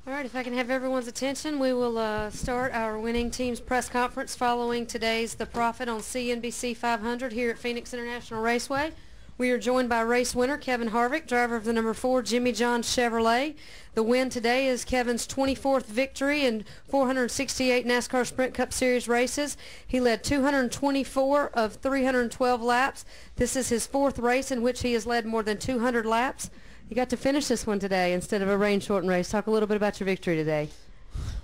All right, if I can have everyone's attention, we will start our winning team's press conference following today's The Profit on CNBC 500 here at Phoenix International Raceway. We are joined by race winner Kevin Harvick, driver of the number 4 Jimmy John Chevrolet. The win today is Kevin's 24th victory in 468 NASCAR Sprint Cup Series races. He led 224 of 312 laps. This is his 4th race in which he has led more than 200 laps. You got to finish this one today instead of a rain-shortened race. Talk a little bit about your victory today.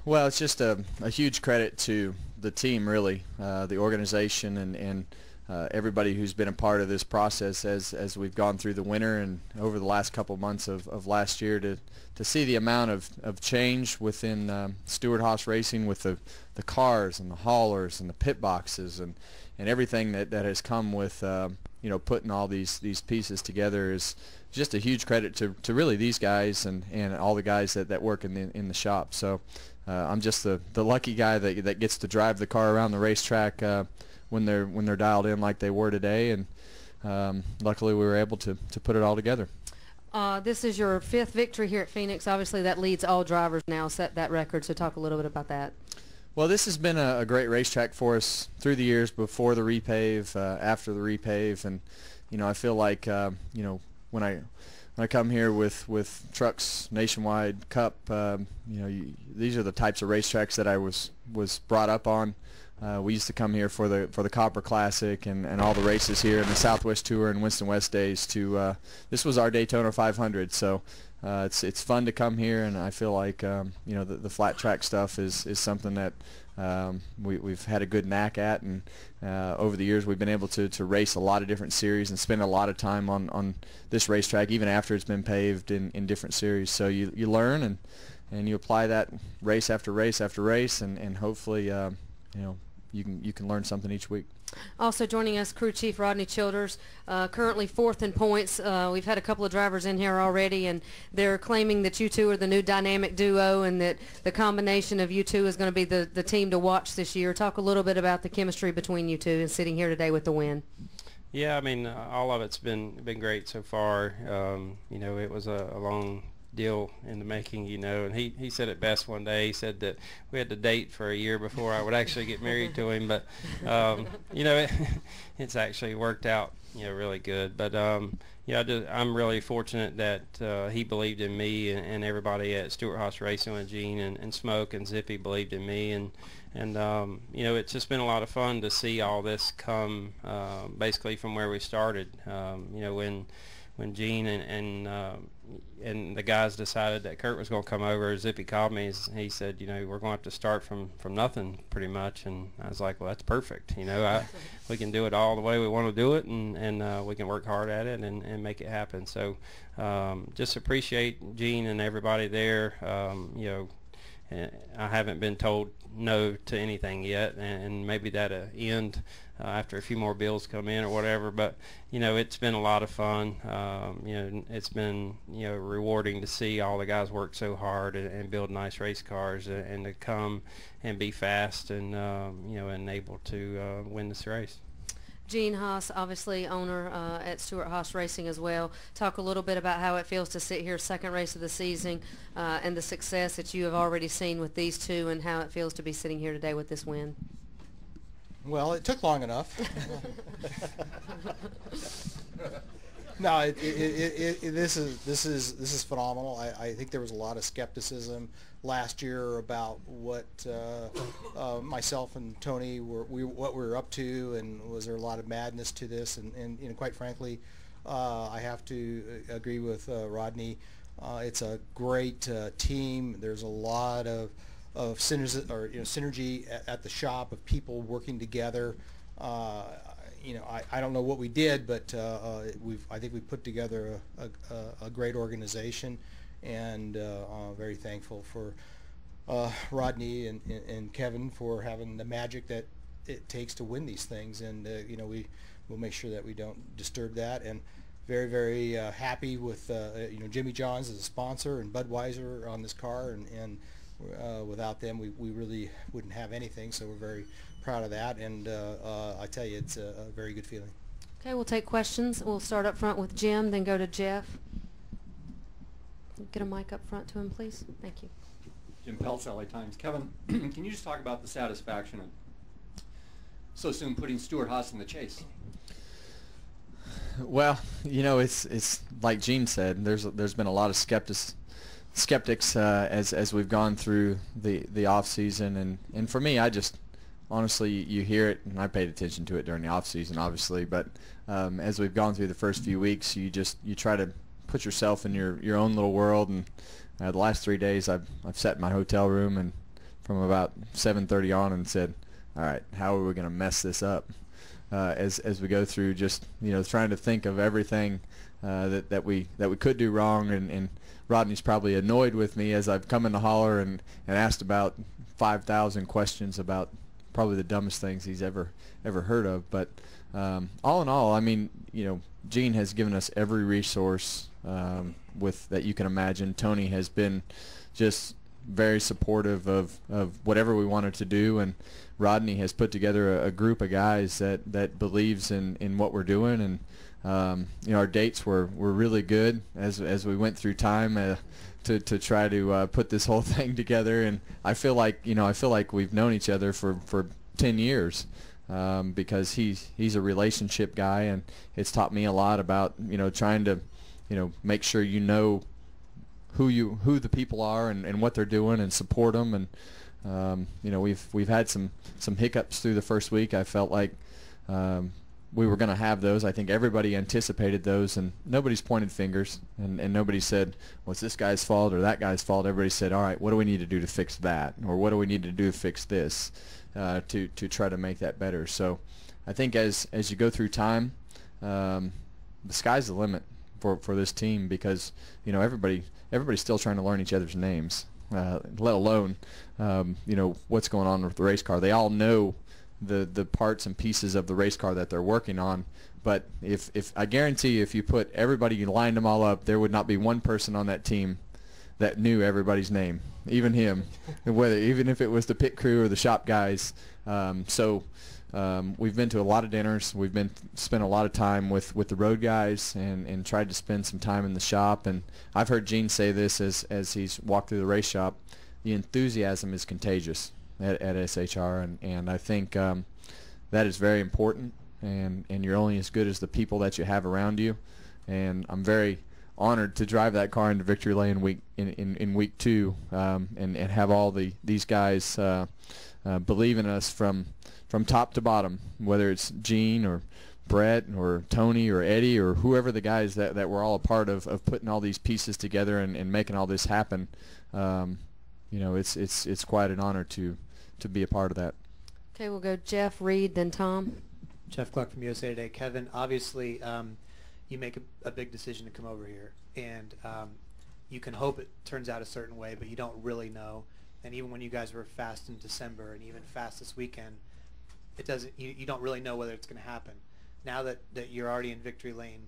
Well, it's just a huge credit to the team, really, the organization and everybody who's been a part of this process as we've gone through the winter and over the last couple months of last year to see the amount of change within Stewart Haas Racing with the cars and the haulers and the pit boxes and everything that has come with putting all these pieces together is just a huge credit to really these guys and all the guys that work in the shop. So I'm just the lucky guy that gets to drive the car around the racetrack when they're dialed in like they were today, and luckily we were able to put it all together. This is your 5th victory here at Phoenix. Obviously that leads all drivers now, set that record, so talk a little bit about that. Well, this has been a great racetrack for us through the years, before the repave, after the repave, and I feel like when I come here with Trucks Nationwide Cup, these are the types of racetracks that I was brought up on. We used to come here for the Copper Classic and all the races here in the Southwest Tour and Winston West days. This was our Daytona 500, so it's fun to come here, and I feel like the flat track stuff is something that we've had a good knack at, and over the years we've been able to race a lot of different series and spend a lot of time on this racetrack even after it's been paved in different series. So you learn and you apply that race after race after race, and hopefully you can learn something each week. Also joining us, crew chief Rodney Childers, currently 4th in points. We've had a couple of drivers in here already, and they're claiming that you two are the new dynamic duo and that the combination of you two is going to be the team to watch this year. Talk a little bit about the chemistry between you two and sitting here today with the win. Yeah, I mean, all of it's been great so far. It was a long deal in the making, and he said it best one day. He said that we had to date for a year before I would actually get married to him, but it's actually worked out really good. But I'm really fortunate that he believed in me, and everybody at Stewart Haas Racing and Gene and Smoke and Zippy believed in me, and it's just been a lot of fun to see all this come basically from where we started. When Gene and the guys decided that Kurt was going to come over, Zippy called me. He said, we're going to have to start from nothing pretty much. And I was like, well, that's perfect. We can do it all the way we want to do it, and we can work hard at it and make it happen. So just appreciate Gene and everybody there. I haven't been told no to anything yet, and maybe that'll end after a few more bills come in or whatever. But it's been a lot of fun. It's been rewarding to see all the guys work so hard and build nice race cars, and to come and be fast and and able to win this race. Gene Haas, obviously owner at Stewart Haas Racing as well. Talk a little bit about how it feels to sit here, 2nd race of the season, and the success that you have already seen with these two, and how it feels to be sitting here today with this win. Well, it took long enough. No, this is phenomenal. I think there was a lot of skepticism last year about what myself and Tony what we were up to, and was there a lot of madness to this? And quite frankly, I have to agree with Rodney. It's a great team. There's a lot of synergy at the shop of people working together. I don't know what we did, but I think we put together a great organization, and very thankful for Rodney and Kevin for having the magic that it takes to win these things, and we'll make sure that we don't disturb that. And very, very happy with Jimmy John's as a sponsor, and Budweiser on this car, and without them we really wouldn't have anything, so we're very proud of that, and I tell you, it's a very good feeling. Okay, we'll take questions. We'll start up front with Jim, then go to Jeff. Get a mic up front to him, please. Thank you. Jim Peltz, LA Times. Kevin, can you just talk about the satisfaction of so soon putting Stuart Haas in the chase? Well, you know, it's like Gene said. There's been a lot of skeptics as we've gone through the off season, and for me, I just honestly, you hear it, and I paid attention to it during the off season, obviously, but as we've gone through the first few weeks, you try to put yourself in your own little world, and the last 3 days I've sat in my hotel room and from about 7:30 on and said, all right, how are we going to mess this up as we go through, just trying to think of everything that we could do wrong, and Rodney's probably annoyed with me as I've come in the holler and asked about 5,000 questions about probably the dumbest things he's ever heard of. But all in all, I mean, Gene has given us every resource with that you can imagine. Tony has been just very supportive of whatever we wanted to do, and Rodney has put together a group of guys that believes in what we're doing, and our dates were really good as we went through time to try to put this whole thing together. And I feel like we've known each other for 10 years because he's a relationship guy, and it's taught me a lot about trying to make sure who the people are and what they're doing, and support them. And we've had some hiccups through the first week. I felt like we were going to have those. I think everybody anticipated those, and nobody's pointed fingers, and nobody said, well, it's this guy's fault or that guy's fault. Everybody said, all right, what do we need to do to fix that, or what do we need to do to fix this, to try to make that better. So I think as you go through time, the sky's the limit for this team, because everybody's still trying to learn each other's names, let alone what's going on with the race car. They all know the parts and pieces of the race car that they're working on, but if I guarantee if you put everybody, you lined them all up, there would not be one person on that team that knew everybody's name, even him, even if it was the pit crew or the shop guys. We've been to a lot of dinners. We've spent a lot of time with the road guys, and tried to spend some time in the shop. And I've heard Gene say this as he's walked through the race shop: the enthusiasm is contagious at SHR, and I think that is very important. And you're only as good as the people that you have around you. And I'm very honored to drive that car into victory lane in week 2, and have all these guys believe in us from top to bottom, whether it's Gene or Brett or Tony or Eddie or whoever the guys that we're all a part of putting all these pieces together and making all this happen. It's quite an honor to be a part of that. Okay, we'll go Jeff, Reed, then Tom. Jeff Clark from USA Today. Kevin, obviously you make a big decision to come over here, and you can hope it turns out a certain way, but you don't really know. And even when you guys were fast in December and even fast this weekend, it doesn't. You don't really know whether it's going to happen. Now that you're already in victory lane,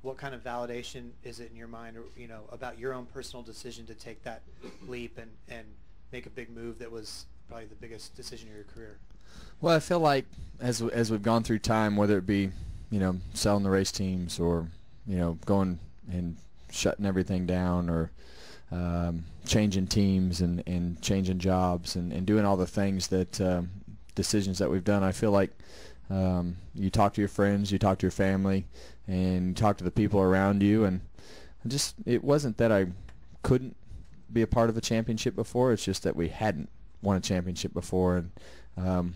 what kind of validation is it in your mind, or about your own personal decision to take that leap and make a big move that was probably the biggest decision of your career? Well, I feel like as we've gone through time, whether it be selling the race teams, or going and shutting everything down, or changing teams and changing jobs and doing all the things that decisions that we've done, I feel like you talk to your friends, you talk to your family, and you talk to the people around you, and it wasn't that I couldn't be a part of a championship before. It's just that we hadn't won a championship before, and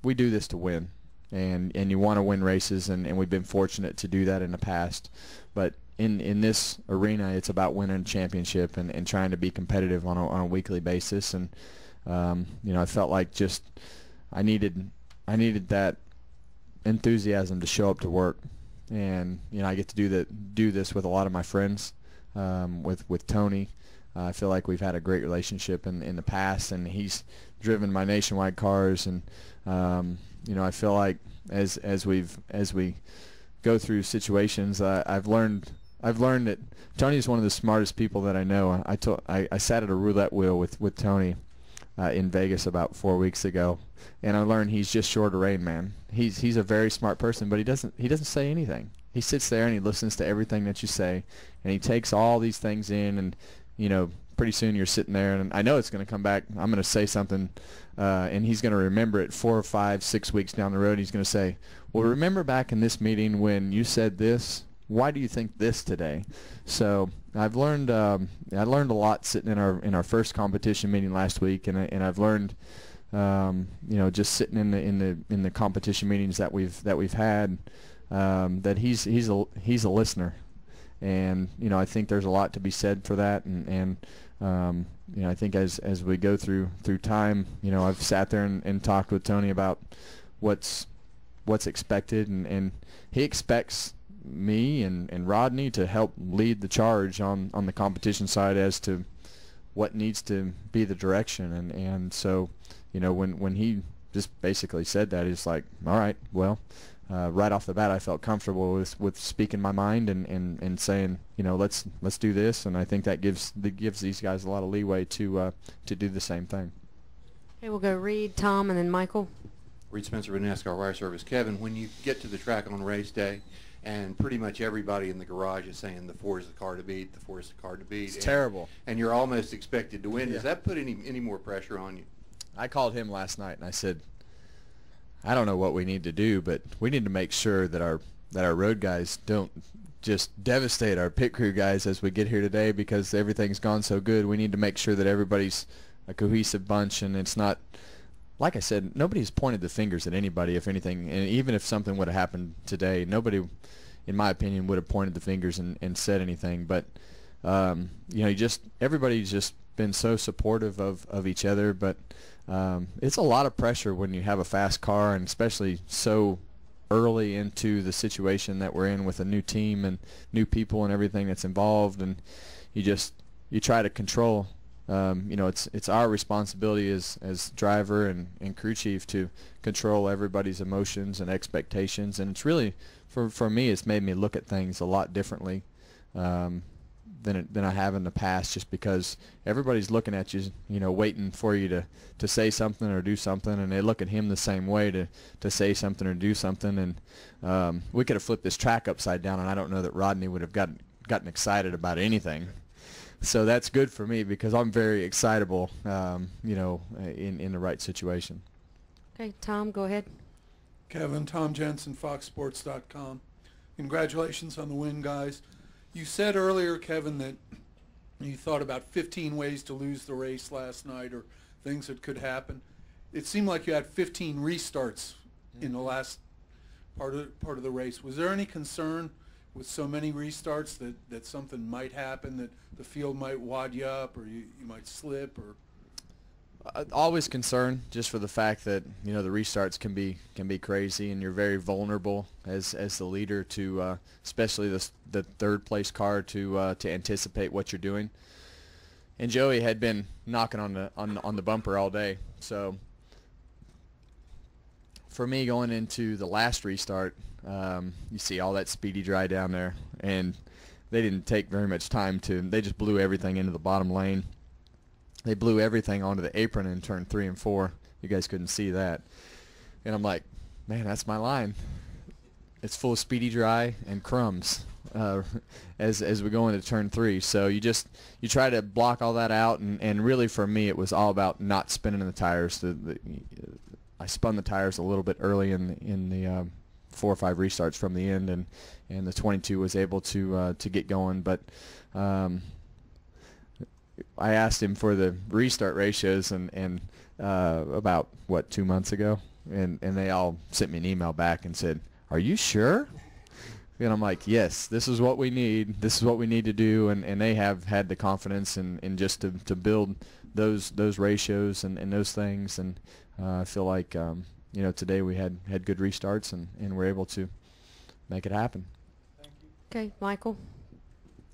we do this to win, and you want to win races, and we've been fortunate to do that in the past. But in this arena, it's about winning a championship and trying to be competitive on a weekly basis. And I felt like I needed that enthusiasm to show up to work, and I get to do this with a lot of my friends, with Tony. I feel like we've had a great relationship in the past, and he's driven my nationwide cars, and I feel like as we go through situations, I've learned that Tony is one of the smartest people that I know. I sat at a roulette wheel with Tony in Vegas about 4 weeks ago, and I learned he's just short of Rain Man. He's a very smart person, but he doesn't say anything. He sits there and he listens to everything that you say, and he takes all these things in, and pretty soon you're sitting there, and I know it's going to come back. I'm going to say something, and he's going to remember it 4 or 5, 6 weeks down the road. He's going to say, well, remember back in this meeting when you said this? Why do you think this today? So I've learned I learned a lot sitting in our first competition meeting last week, and I've learned just sitting in the competition meetings that we've had, that he's a listener. And I think there's a lot to be said for that, and I think as we go through time, I've sat there and talked with Tony about what's expected, and he expects me and Rodney to help lead the charge on the competition side as to what needs to be the direction, and so when he just basically said that, he's like, all right, well. Right off the bat, I felt comfortable with speaking my mind and saying, let's do this, and I think that gives these guys a lot of leeway to do the same thing. Okay, we'll go Reed, Tom, and then Michael. Reed Spencer with NASCAR Wire Service. Kevin, when you get to the track on race day, and pretty much everybody in the garage is saying the 4 is the car to beat, the 4 is the car to beat. It's terrible. And you're almost expected to win. Yeah. Does that put any more pressure on you? I called him last night and I said, I don't know what we need to do, but we need to make sure that our road guys don't just devastate our pit crew guys as we get here today, because everything's gone so good. We need to make sure that everybody's a cohesive bunch, and it's not, like I said, nobody's pointed the fingers at anybody, if anything, and even if something would have happened today, nobody, in my opinion, would have pointed the fingers and said anything. But everybody's just been so supportive of each other, but it's a lot of pressure when you have a fast car, and especially so early into the situation that we're in with a new team and new people and everything that's involved, and you try to control. It's our responsibility as driver and crew chief to control everybody's emotions and expectations, and it's really for me, it's made me look at things a lot differently than I have in the past, just because everybody's looking at you, waiting for you to say something or do something, and they look at him the same way to say something or do something. And we could have flipped this track upside down, and I don't know that Rodney would have gotten excited about anything. So that's good for me, because I'm very excitable, in the right situation. Okay, Tom, go ahead. Kevin, Tom Jensen, FoxSports.com. Congratulations on the win, guys. You said earlier, Kevin, that you thought about 15 ways to lose the race last night, or things that could happen. It seemed like you had 15 restarts in the last part of the race. Was there any concern with so many restarts that something might happen, that the field might wad you up, or you might slip? Or always concerned, just for the fact that the restarts can be crazy, and you're very vulnerable as the leader to especially the third place car to anticipate what you're doing. And Joey had been knocking on the bumper all day, so for me, going into the last restart, you see all that speedy dry down there, and they didn't take very much time they just blew everything into the bottom lane. They blew everything onto the apron in turn 3 and 4. You guys couldn't see that. And I'm like, man, that's my line. It's full of speedy dry and crumbs as we go into turn 3. So you try to block all that out, and really for me it was all about not spinning the tires. I spun the tires a little bit early in the 4 or 5 restarts from the end, and the 22 was able to get going. But I asked him for the restart ratios and about 2 months ago, and they all sent me an email back and said, "Are you sure?" And I'm like, "Yes, this is what we need. This is what we need to do." And they have had the confidence and just to build those ratios and those things. And I feel like today we had good restarts and we're able to make it happen. Thank you. Okay, Michael.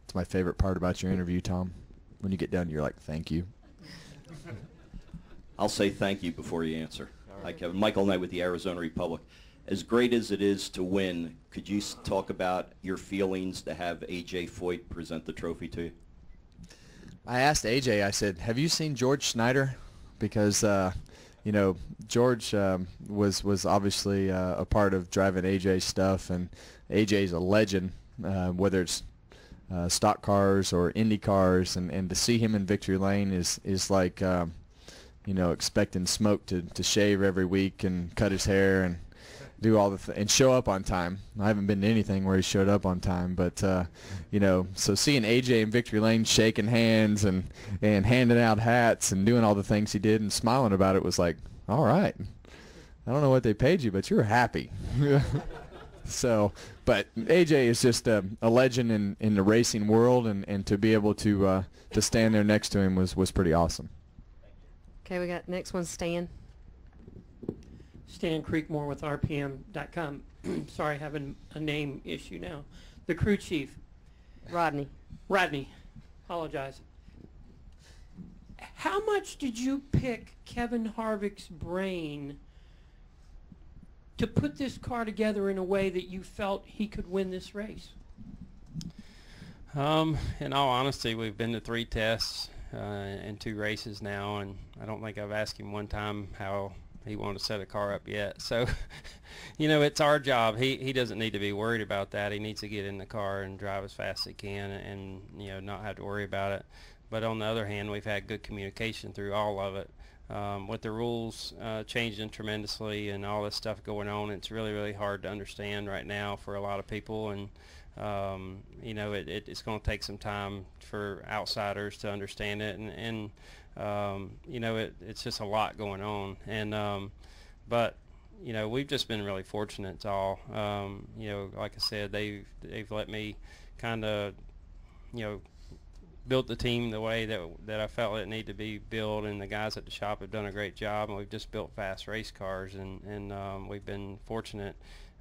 It's my favorite part about your interview, Tom. When you get done, you're like, "Thank you." I'll say thank you before you answer. Hi, Kevin. Michael Knight with the Arizona Republic. As great as it is to win, could you talk about your feelings to have A.J. Foyt present the trophy to you? I asked A.J., I said, "Have you seen George Schneider?" Because, George was obviously a part of driving A.J.'s stuff, and A.J.'s a legend, whether it's stock cars or Indy cars, and to see him in victory lane is like expecting Smoke to shave every week and cut his hair and do all and show up on time. I haven't been to anything where he showed up on time, but so seeing AJ in victory lane shaking hands and handing out hats and doing all the things he did and smiling about it was like, all right, I don't know what they paid you, but you're happy. So, but AJ is just a legend in the racing world, and to be able to stand there next to him was pretty awesome. Okay, we got next one, Stan. Stan Creekmore with RPM.com. Sorry, having a name issue now. The crew chief. Rodney. Rodney. Apologize. How much did you pick Kevin Harvick's brain to put this car together in a way that you felt he could win this race? In all honesty, we've been to 3 tests and 2 races now, and I don't think I've asked him one time how he wanted to set a car up yet. So, it's our job. He doesn't need to be worried about that. He needs to get in the car and drive as fast as he can and not have to worry about it. But on the other hand, we've had good communication through all of it. With the rules changing tremendously and all this stuff going on, it's really, really hard to understand right now for a lot of people. And, it's going to take some time for outsiders to understand it. And it's just a lot going on. And, but we've just been really fortunate. It's all, like I said, they've let me kind of, built the team the way that I felt it needed to be built, and the guys at the shop have done a great job, and we've just built fast race cars, and we've been fortunate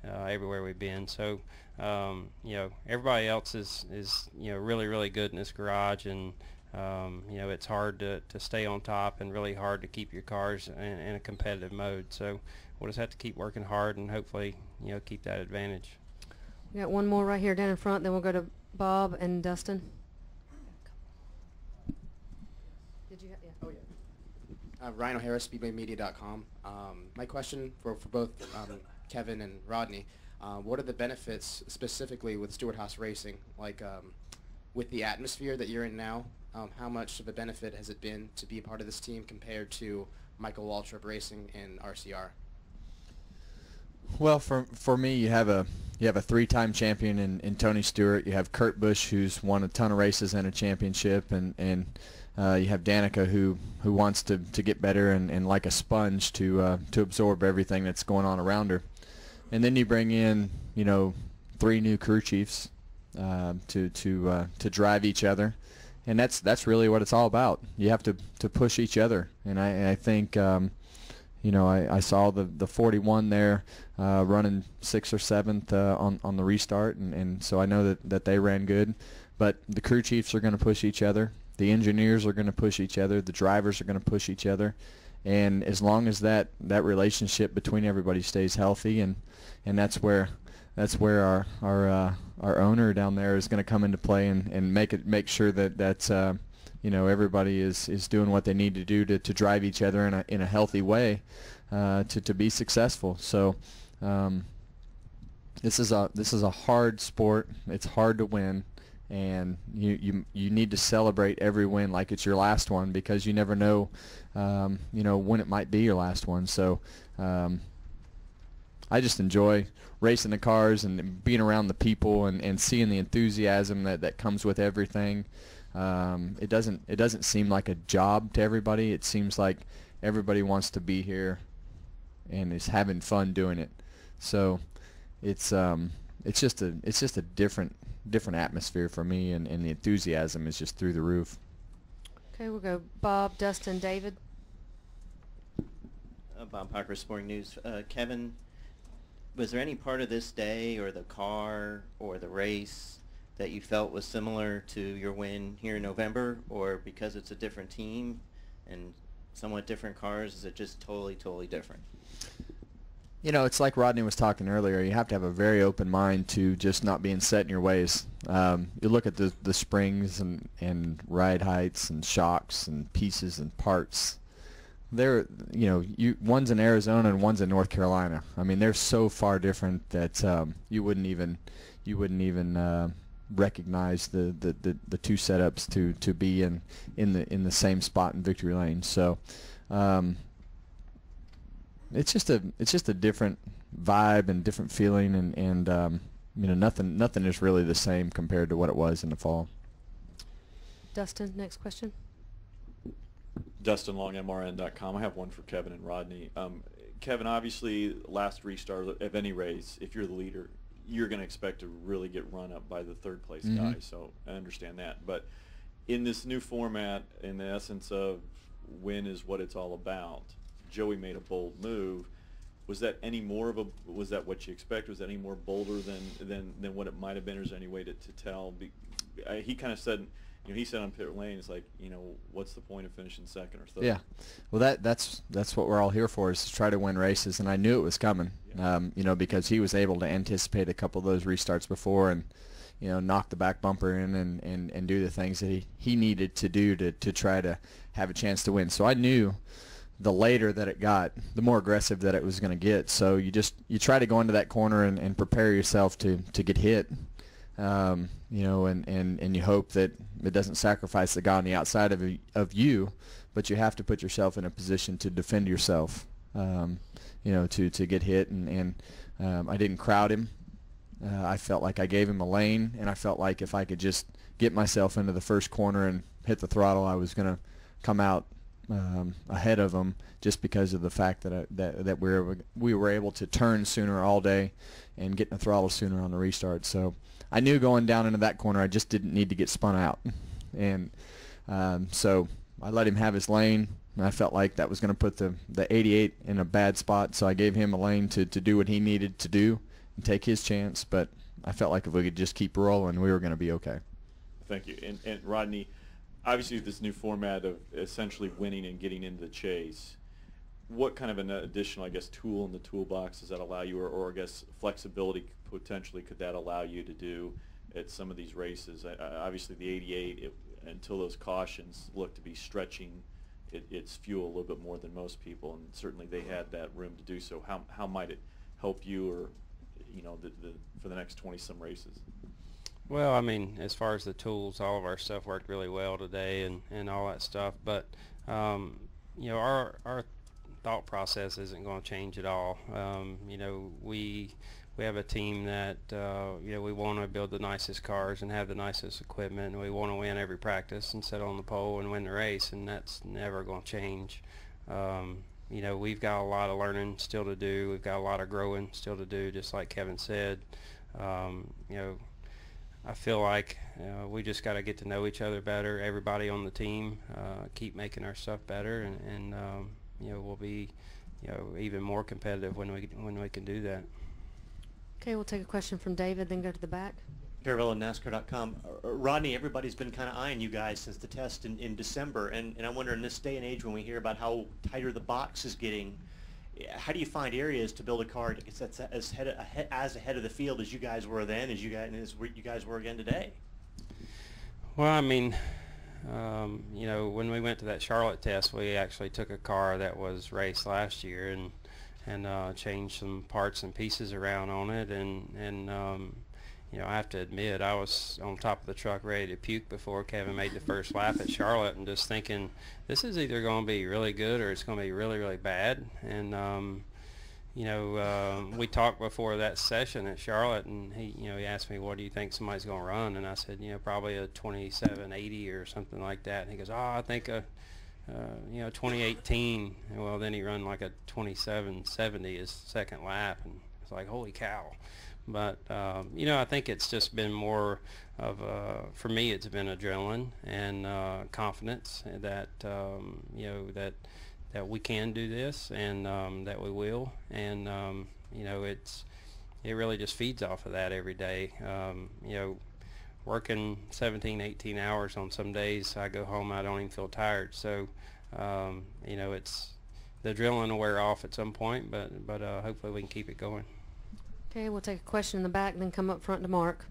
everywhere we've been. So, everybody else is really, really good in this garage, and it's hard to stay on top and really hard to keep your cars in a competitive mode. So we'll just have to keep working hard and hopefully, keep that advantage. We got one more right here down in front, then we'll go to Bob and Dustin. Did you? Yeah. Oh yeah. Ryan O'Hara, SpeedwayMedia.com. My question for both Kevin and Rodney: what are the benefits specifically with Stewart Haas Racing, like with the atmosphere that you're in now? How much of a benefit has it been to be a part of this team compared to Michael Waltrip Racing in RCR? Well, for me, you have a 3-time champion in Tony Stewart. You have Kurt Busch, who's won a ton of races and a championship, and you have Danica, who wants to get better and like a sponge to absorb everything that's going on around her. And then you bring in 3 new crew chiefs to drive each other, and that's really what it's all about. You have to push each other, and I think I saw the 41 there running 6th or 7th on the restart, and so I know that they ran good. But the crew chiefs are going to push each other. The engineers are going to push each other. The drivers are going to push each other. And as long as that relationship between everybody stays healthy, and that's where our owner down there is going to come into play and make sure that everybody is doing what they need to do to drive each other in a healthy way to be successful. So this is a hard sport. It's hard to win, and you need to celebrate every win like it's your last one, because you never know when it might be your last one. So I just enjoy racing the cars and being around the people and seeing the enthusiasm that comes with everything. It doesn't seem like a job to everybody. It seems like everybody wants to be here and is having fun doing it. So it's just a different atmosphere for me, and the enthusiasm is just through the roof. Okay, we'll go Bob, Dustin, David. Bob Parker, Sporting News. Kevin, was there any part of this day or the car or the race that you felt was similar to your win here in November, or because it's a different team and somewhat different cars, is it just totally different? It's like Rodney was talking earlier. You have to have a very open mind to just not being set in your ways. You look at the springs and ride heights and shocks and pieces and parts. One's in Arizona and one's in North Carolina. I mean, they're so far different that you wouldn't even recognize the two setups to be in the same spot in victory lane. So it's just a different vibe and different feeling, and you know, nothing is really the same compared to what it was in the fall. Dustin, next question. Dustin Long, MRN.com. I have one for Kevin and Rodney. Kevin, obviously, last restart of any race, if you're the leader, you're going to expect to really get run up by the third place guy. So I understand that. But in this new format, in the essence of win is what it's all about, Joey made a bold move. Was that any more of a? Was that what you expect? Was that any more bolder than what it might have been? Or is there any way to tell? He kind of said, you know, he said on pit lane, it's like, you know, what's the point of finishing second or third? Yeah, well, that's what we're all here for, is to try to win races, and I knew it was coming. Yeah. You know, because he was able to anticipate a couple of those restarts before, and you know, knock the back bumper in and do the things that he needed to do to try to have a chance to win. So I knew the later that it got, the more aggressive that it was going to get. So you try to go into that corner and prepare yourself to get hit. You know, and you hope that it doesn't sacrifice the guy on the outside of you, but you have to put yourself in a position to defend yourself. You know, to get hit, and I didn't crowd him. I felt like I gave him a lane, and I felt like if I could just get myself into the first corner and hit the throttle, I was going to come out ahead of him, just because of the fact that we were able to turn sooner all day and get in the throttle sooner on the restart. So I knew going down into that corner, I just didn't need to get spun out, and so I let him have his lane. And I felt like that was going to put the 88 in a bad spot, so I gave him a lane to do what he needed to do and take his chance. But I felt like if we could just keep rolling, we were going to be okay. Thank you. And Rodney, obviously this new format of essentially winning and getting into the chase, what kind of an additional, I guess, tool in the toolbox does that allow you, or I guess flexibility potentially could that allow you to do at some of these races? Obviously the 88, until those cautions look to be stretching its fuel a little bit more than most people, and certainly they had that room to do so. How might it help you, or you know, for the next 20 some races? Well, I mean, as far as the tools, all of our stuff worked really well today, and all that stuff. But you know, our thought process isn't going to change at all. You know, we have a team that you know, we want to build the nicest cars and have the nicest equipment, and we want to win every practice and sit on the pole and win the race, and that's never going to change. You know, we've got a lot of learning still to do. We've got a lot of growing still to do, just like Kevin said. You know, I feel like we just got to get to know each other better, everybody on the team, keep making our stuff better, and you know, we'll be, you know, even more competitive when we can do that. Okay, we'll take a question from David, then go to the back. Garavella, NASCAR.com. Rodney, everybody's been kind of eyeing you guys since the test in December, and I wonder, in this day and age when we hear about how tighter the box is getting, how do you find areas to build a car that's as ahead of the field as you guys were then, as you guys were again today? Well, I mean, you know, when we went to that Charlotte test, we actually took a car that was raced last year and changed some parts and pieces around on it, and you know, I have to admit, I was on top of the truck ready to puke before Kevin made the first lap at Charlotte, and just thinking, this is either going to be really good or it's going to be really, really bad. And you know, we talked before that session at Charlotte, and he asked me, what do you think somebody's going to run? And I said, you know, probably a 2780 or something like that. And he goes, oh, I think a you know, 2018. And well, then he run like a 2770 his second lap, and it's like, holy cow. But you know, I think it's just been more of for me, it's been adrenaline and confidence that you know, that we can do this, and that we will, and you know, it really just feeds off of that every day. You know, working 17, 18 hours on some days, I go home, I don't even feel tired. So you know, it's the adrenaline will wear off at some point, but hopefully we can keep it going. Okay, we'll take a question in the back, then come up front to Mark.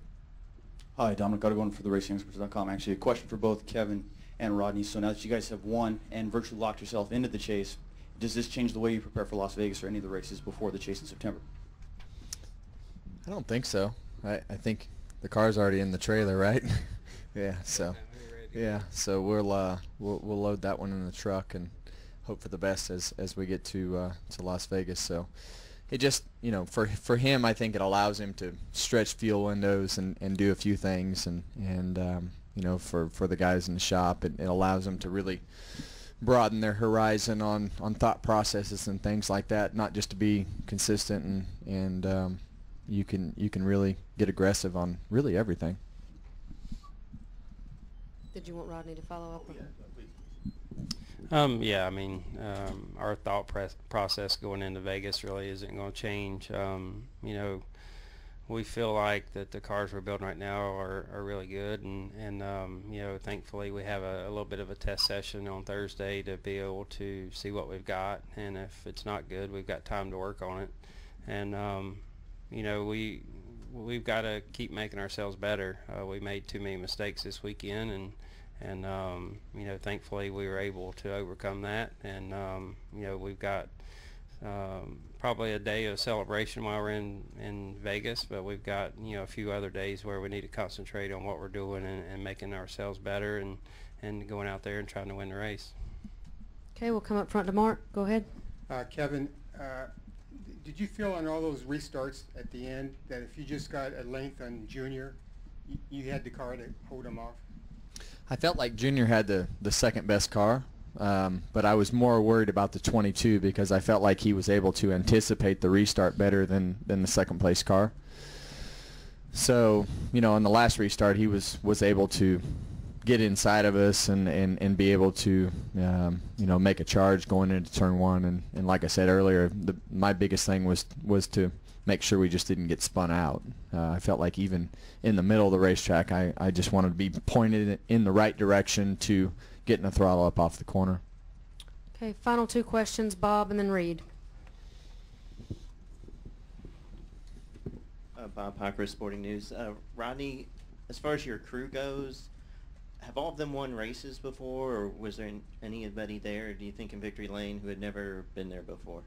Hi, Dominic Guttergon for the RacingExperts.com. Actually, a question for both Kevin and Rodney. So now that you guys have won and virtually locked yourself into the chase, does this change the way you prepare for Las Vegas or any of the races before the chase in September? I don't think so. I think the car's already in the trailer, right? Yeah. So yeah. So we'll load that one in the truck and hope for the best as we get to Las Vegas. So it just, you know, for him, I think it allows him to stretch fuel windows and do a few things, and you know, for the guys in the shop, it allows them to really broaden their horizon on thought processes and things like that, not just to be consistent, and you can really get aggressive on really everything. Did you want Rodney to follow up? Yeah, I mean, our thought process going into Vegas really isn't going to change. You know, we feel like that the cars we're building right now are really good, and you know, thankfully we have a little bit of a test session on Thursday to be able to see what we've got, and if it's not good, we've got time to work on it. And you know, we've got to keep making ourselves better. We made too many mistakes this weekend, and you know, thankfully we were able to overcome that, and you know, we've got probably a day of celebration while we're in Vegas, but we've got, you know, a few other days where we need to concentrate on what we're doing and making ourselves better, and going out there and trying to win the race. Okay, we'll come up front to Mark. Go ahead. Kevin, did you feel on all those restarts at the end that if you just got a length on Junior, you had the car to hold him off? I felt like Junior had the second best car, but I was more worried about the 22 because I felt like he was able to anticipate the restart better than the second place car. So, you know, on the last restart, he was able to get inside of us and be able to, you know, make a charge going into turn one. And like I said earlier, my biggest thing was to make sure we just didn't get spun out. I felt like even in the middle of the racetrack, I just wanted to be pointed in the right direction to getting the throttle up off the corner. Okay, final two questions, Bob and then Reed. Bob Piper, Sporting News. Rodney, as far as your crew goes, have all of them won races before, or was there anybody there, do you think, in Victory Lane who had never been there before?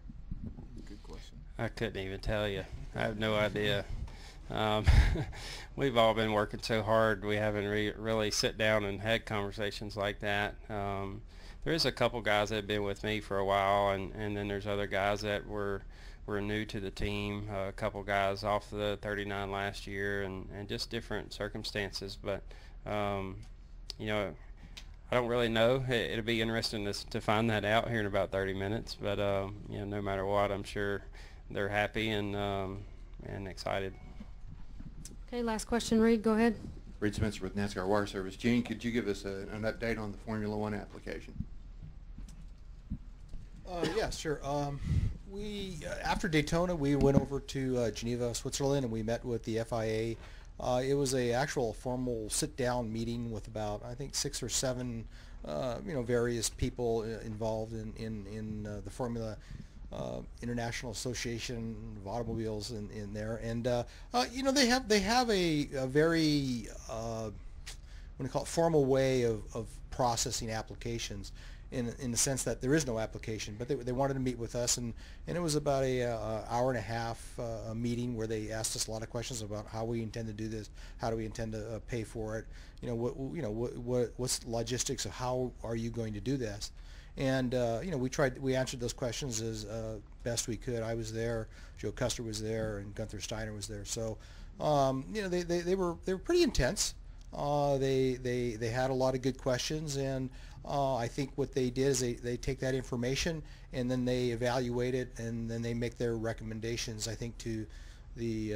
Good question. I couldn't even tell you. I have no idea. We've all been working so hard. We haven't really sit down and had conversations like that. There is a couple guys that have been with me for a while, and then there's other guys that were new to the team. A couple guys off the 39 last year, and just different circumstances. But you know, I don't really know. It'll be interesting to find that out here in about 30 minutes. But you know, no matter what, I'm sure they're happy and excited. Okay, last question, Reed. Go ahead. Reed Spencer with NASCAR Wire Service. Gene, could you give us an update on the Formula One application? Yeah, sure. We after Daytona, we went over to Geneva, Switzerland, and we met with the FIA. It was a actual formal sit-down meeting with about, I think, 6 or 7, you know, various people involved in the Formula International Association of Automobiles in there, and you know, they have a very what do you call it, formal way of processing applications. In the sense that there is no application, but they wanted to meet with us, and it was about a hour and a half a meeting where they asked us a lot of questions about how we intend to do this, how do we intend to pay for it, you know, what's the logistics of how are you going to do this, and you know, we answered those questions as best we could. I was there, Joe Custer was there, and Gunther Steiner was there. So you know, they were pretty intense. They had a lot of good questions, and I think what they did is they take that information and then they evaluate it, and then they make their recommendations, I think, to the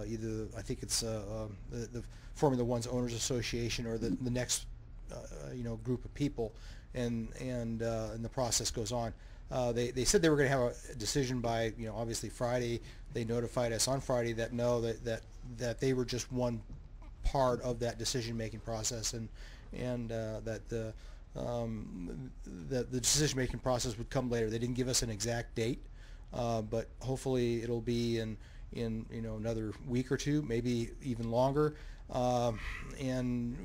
either, I think it's the Formula One's Owners Association or the next you know, group of people, and the process goes on. They said they were going to have a decision by, you know, obviously Friday. They notified us on Friday that no, that they were just one part of that decision-making process, and that the decision-making process would come later. They didn't give us an exact date, but hopefully it'll be in you know, another week or two, maybe even longer. And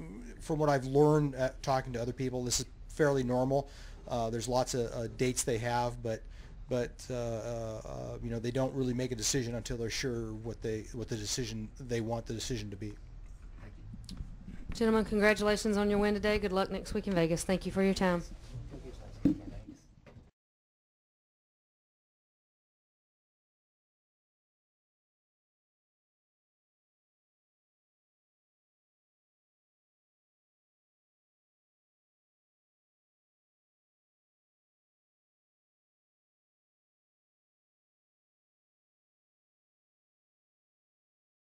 from what I've learned talking to other people, this is fairly normal. There's lots of dates they have, but you know, they don't really make a decision until they're sure what the decision they want the decision to be. Gentlemen, congratulations on your win today. Good luck next week in Vegas. Thank you for your time.